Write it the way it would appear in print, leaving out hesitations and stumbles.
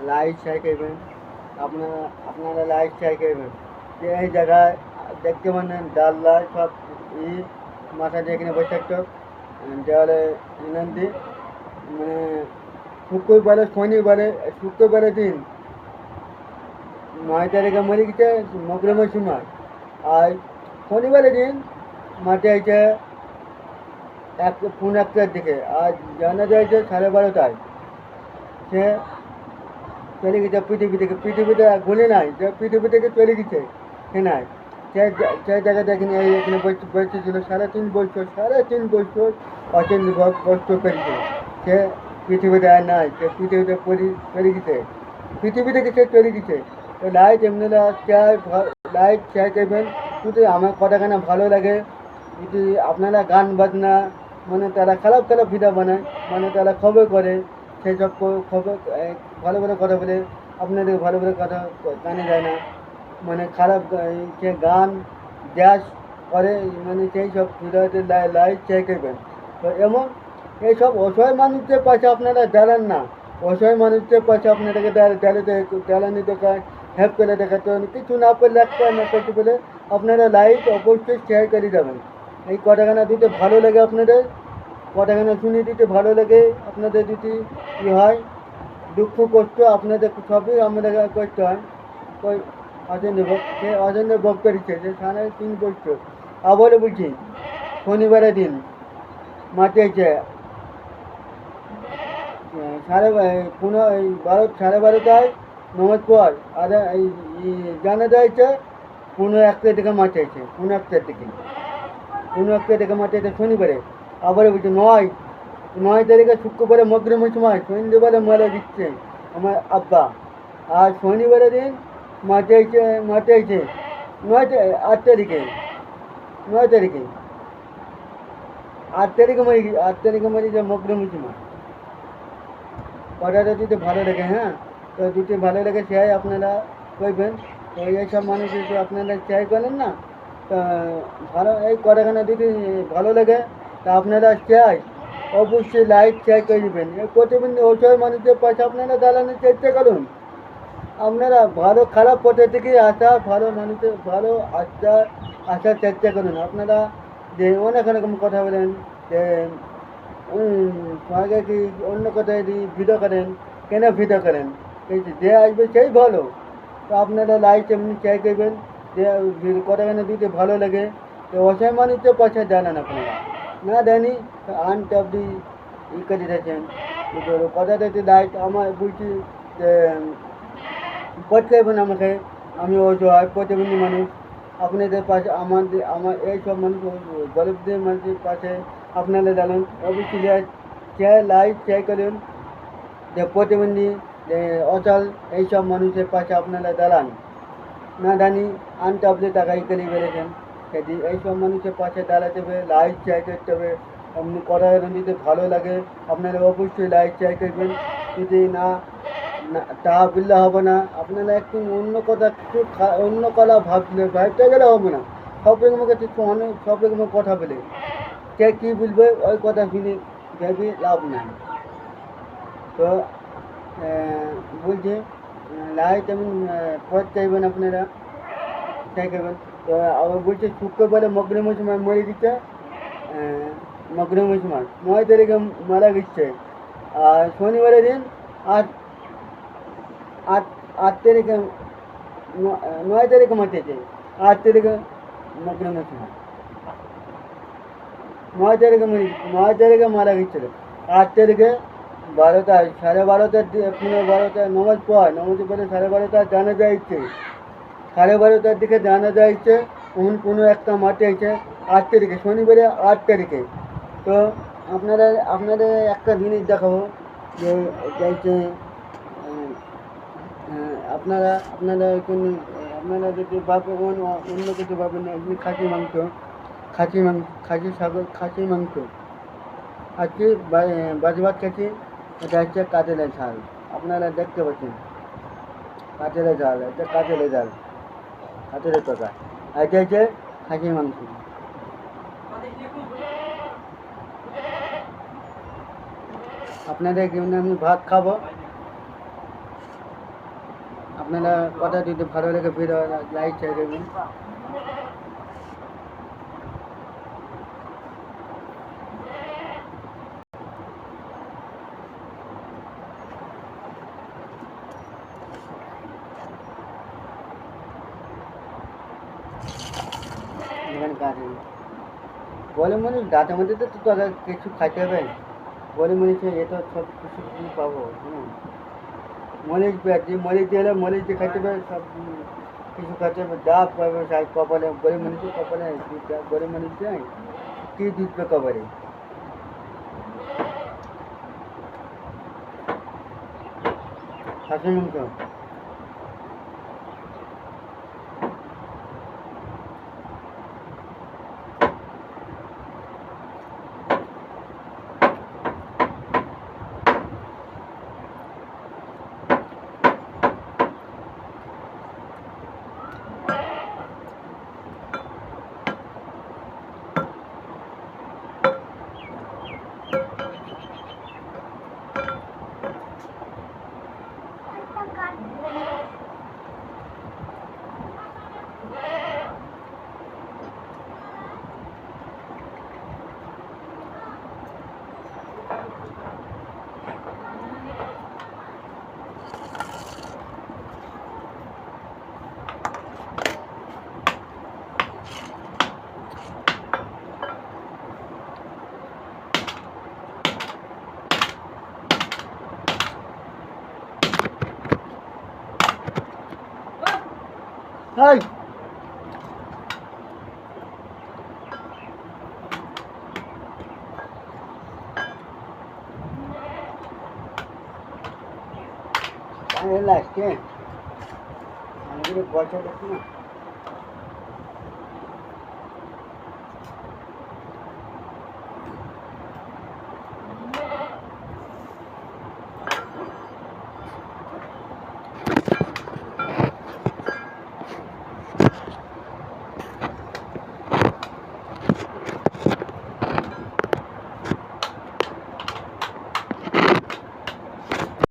Light share করবেন। আপনারা light share করবেন যে এই জায়গায় দেখতে পারেন ডাল্লা সব ই মাথা দিয়ে এখানে বসে থাকতো দেওয়ালে এনার দিয়ে মানে শুক্রবারে দিন 9 তারিখে মরে গেছে মকরমের সময়। আর শনিবারের দিন মাঠে আছে পৌনে 1টার দিকে আর জানা যাচ্ছে 12:30টায় সে চলে গেছে পৃথিবীতে গুলি নাই যে পৃথিবী থেকে চলে গেছে সে নাই সেই জায়গাটা এখানে বসেছিল 3.5 বছর অচেন কষ্ট করেছে সে পৃথিবীতে আর নাই সে পৃথিবীতে চলে গেছে পৃথিবী থেকে সে চলে গেছে। তো লাইট এমনি লাইট শেয়ার করবেন যদি আমার কথাখানা ভালো লাগে। যদি আপনারা গান বাজনা মানে তারা খারাপ ভিডিও বানায় মানে তারা খবর করে সেই সব খবর ভালো কথা বলে আপনাদের ভালো কথা কানে যায় না মানে খারাপ সে গান গ্যাস করে মানে সেই সব ভিডিওতে লাইট শেয়ার করবেন। তো এমন এইসব অসহায় মানুষদের পাশে আপনারা দাঁড়ান না। অসহায় মানুষদের পাশে আপনাদেরকে জ্বালানি দোকান হেল্প করে দেখাতে কিছু না পেলে একটা না করতে বলে আপনারা লাইট অবশ্যই শেয়ার করে যাবেন। এই কথাখানা দিতে ভালো লাগে আপনাদের কথাখানা শুনে দিতে ভালো লাগে আপনাদের যদি কী হয় দুঃখ কষ্ট আপনাদের সবই আমাদের করতে হয়। ওই অজন্য ভোগ করেছে যে 3.5 বছর আবারও বলছি শনিবারের দিন মাঠে আছে 12:30টায় নমাজ পর আর এই জানা যাচ্ছে 1:15 দিকে মাঠে আছে 1:15 দিকে মাঠে আছে শনিবারে। আবারও বলছি 9 তারিখে শুক্রবারে মকরমের সময় সন্ধ্যেবেলা মারা দিচ্ছে আমার আব্বা। আর শনিবারের দিন মাঠে আছে 8 তারিখে 8 তারিখে মরে যে মকরমের সময়। কথাটা যদি ভালো লাগে হ্যাঁ তো যদি ভালো লাগে শেয়ার আপনারা করবেন। তো এইসব মানুষ যদি আপনারা শেয়ার করেন না তা ভালো এই কথাখানা যদি ভালো লাগে তা আপনারা শেয়ার অবশ্যই লাইক শেয়ার করে দেবেন। এই প্রতিবন্ধী অসহায় মানুষদের পাশে আপনারা দাঁড়ানোর চেষ্টা করুন। আপনারা ভালো খারাপ পথে থেকে ভালো মানুষের ভালো আসার চেষ্টা করুন। আপনারা যে অনেক রকম কথা বলেন যে সবাইকে কি অন্য কথায় ভিডিও করেন কেন ভিডিও করেন যে আসবে সেই ভালো। তো আপনারা লাইক এমনি শেয়ার করবেন যে কথাখানে দিতে ভালো লাগে। তো অসহায় মানুষদের পাশে জানান আপনারা না দেয়নি আপনি করে থাকেন কথাটা লাইক আমার বলছি যে করবেন আমাকে আমি অসহায় প্রতিবন্ধী মানুষ আপনাদের পাশে আমার এইসব মানুষ গরিবদের মানুষের পাশে আপনারা জানেন অবশ্যই লাইক শেয়ার করুন যে প্রতিবন্ধী যে অচল এইসব মানুষের পাশে আপনারা দাঁড়ান না জানি আপনি টাকা করে বেড়েছেন সেটি এইসব মানুষের পাশে দাঁড়াতে হবে লাইক শেয়ার করতে হবে। আপনি কথা যদি ভালো লাগে আপনারা অবশ্যই লাইক শেয়ার করবেন। যদি না তা বললে হবে না আপনারা একটু অন্য কথা ভাবতে গেলে হবে না। সব রকমের কাছে সব রকমের কথা বলে কে কী বলবে ওই কথা শুনে ভেবে লাভ নাই। তো বলছি লাইট এমন পথ চাইবেন আপনারা চাই করবেন। তো আবার বলছে শুক্রবারে মকরমের সময় মরে দিচ্ছে মকরমের সময় 9 তারিখে মারা গেছে। আর শনিবারের দিন 8 তারিখে 9 তারিখে মারতেছে 8 তারিখে মকরমের সময় 9 তারিখে মারা গেছিল। 8 তারিখে 12টা 12:30 নমাজ পড় নমাজের পরে 12:30 জানা যাচ্ছে 12:30 দিকে জানা যাচ্ছে কোনো একটা মাঠে আছে 8 তারিখে শনিবারে 8 তারিখে। তো আপনাদের একটা জিনিস দেখাবো যে যাইছে আপনারা যদি অন্য কিছু পাবেন না এমনি খাসি মাংস আজকে বাজবাত খাচ্ছি। এটা হচ্ছে কাঁঠালের ঝাল আপনারা দেখতে পাচ্ছেন কাঁঠালের ঝাল এটা কাঁঠালের টকা আর এটা হচ্ছে খাসি মাংস। আপনাদের জন্য আমি ভাত খাবো আপনারা কথা যদি ভালো লেগে ভিডিও লাইক চাই দেবেন। এখানে গাছ বলে মনে গাছের মধ্যে তো তোরা কিছু খাইতে হবে বলে মনে হচ্ছে এ তো সব কিছু পাবো মরিচ পেয়েছি মরিচ দিলে মরিচ দিয়ে খাইতে হবে সব কিছু খাইতে হবে যা পাবে কপালে গরিব মানুষের কপালে গরিব মানুষ যায় কি দিতে কপালে শাশুড়ি তো হাই লাগছে আমি বছর দেখছি না